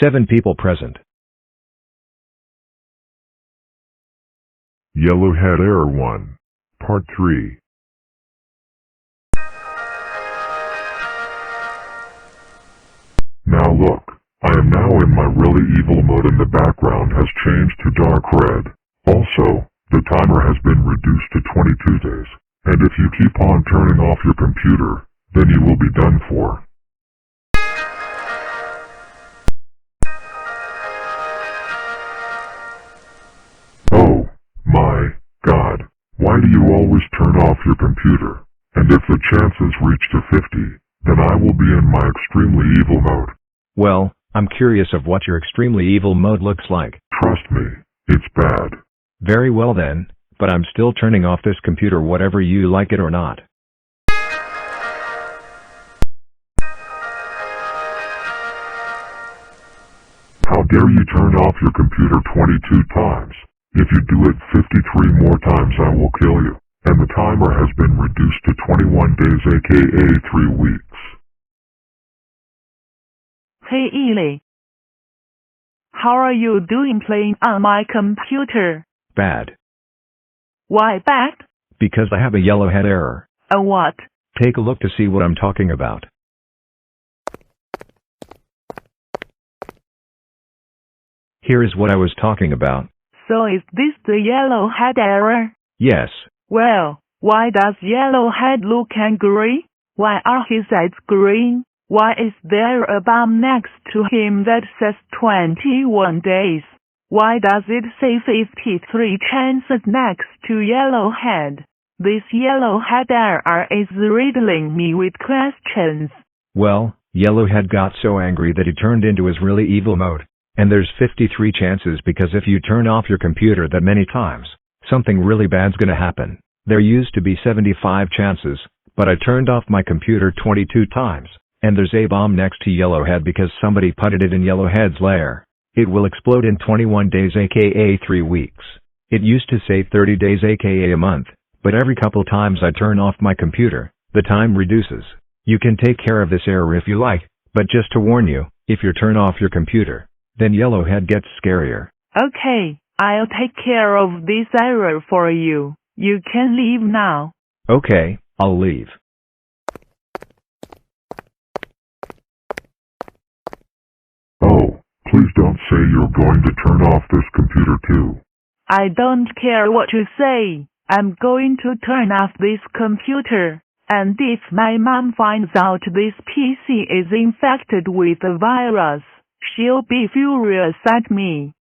7 people present. YellowHead Error 1, Part 3. Now look, I am now in my really evil mode and the background has changed to dark red. Also, the timer has been reduced to 22 days, and if you keep on turning off your computer, then you will be done for. Oh, my God, why do you always turn off your computer? And if the chances reach to 50, then I will be in my extremely evil mode. Well, I'm curious of what your extremely evil mode looks like. Trust me, it's bad. Very well then, but I'm still turning off this computer whatever you like it or not. How dare you turn off your computer 22 times? If you do it 53 more times I will kill you. And the timer has been reduced to 21 days aka 3 weeks. Hey Ely. How are you doing playing on my computer? Bad. Why bad? Because I have a YellowHead error. A what? Take a look to see what I'm talking about. Here is what I was talking about. So is this the YellowHead error? Yes. Well, why does YellowHead look angry? Why are his eyes green? Why is there a bomb next to him that says 21 days? Why does it say 53 chances next to YellowHead? This YellowHead error is riddling me with questions. Well, YellowHead got so angry that he turned into his really evil mode. And there's 53 chances because if you turn off your computer that many times, something really bad's gonna happen. There used to be 75 chances, but I turned off my computer 22 times, and there's a bomb next to YellowHead because somebody putted it in YellowHead's lair. It will explode in 21 days aka 3 weeks. It used to say 30 days aka a month, but every couple times I turn off my computer, the time reduces. You can take care of this error if you like, but just to warn you, if you turn off your computer, then YellowHead gets scarier. Okay, I'll take care of this error for you. You can leave now. Okay, I'll leave. Oh, please don't say you're going to turn off this computer too. I don't care what you say. I'm going to turn off this computer. And if my mom finds out this PC is infected with a virus, she'll be furious at me.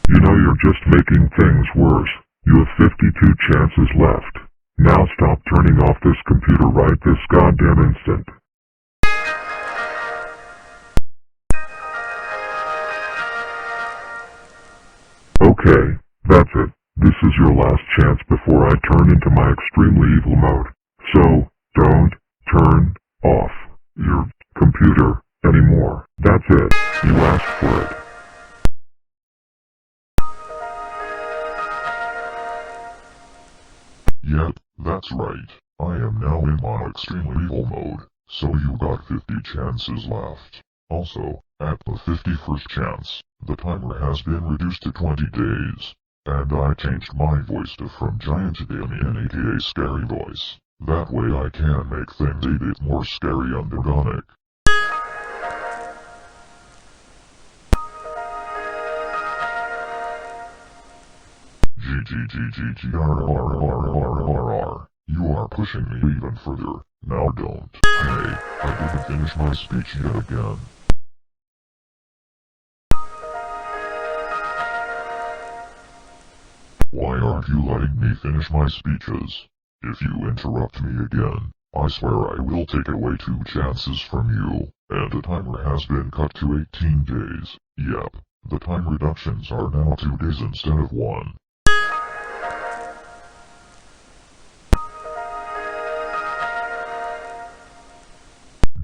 You know you're just making things worse. You have 52 chances left. Now stop turning off this computer right this goddamn instant. Okay, that's it. This is your last chance before I turn into my extremely evil mode. So, don't turn off your computer anymore. That's it. You asked for it. Yep, that's right. I am now in my extremely evil mode, so you got 50 chances left. Also, at the 51st chance, the timer has been reduced to 20 days. And I changed my voice to from Giant to Damien aka Scary Voice. That way I can make things a bit more scary and demonic. GGGGGRRRRRR. You are pushing me even further. Now don't. Hey, I didn't finish my speech yet again. Why aren't you letting me finish my speeches? If you interrupt me again, I swear I will take away 2 chances from you, and the timer has been cut to 18 days. Yep, the time reductions are now 2 days instead of 1.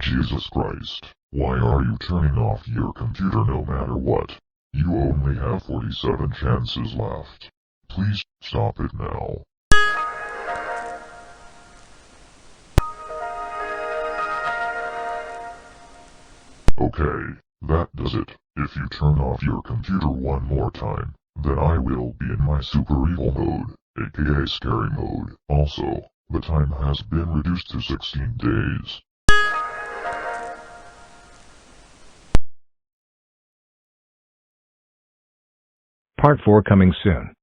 Jesus Christ, why are you turning off your computer no matter what? You only have 47 chances left. Please stop it now. Okay, that does it. If you turn off your computer one more time, then I will be in my super evil mode, aka scary mode. Also, the time has been reduced to 16 days. Part 4 coming soon.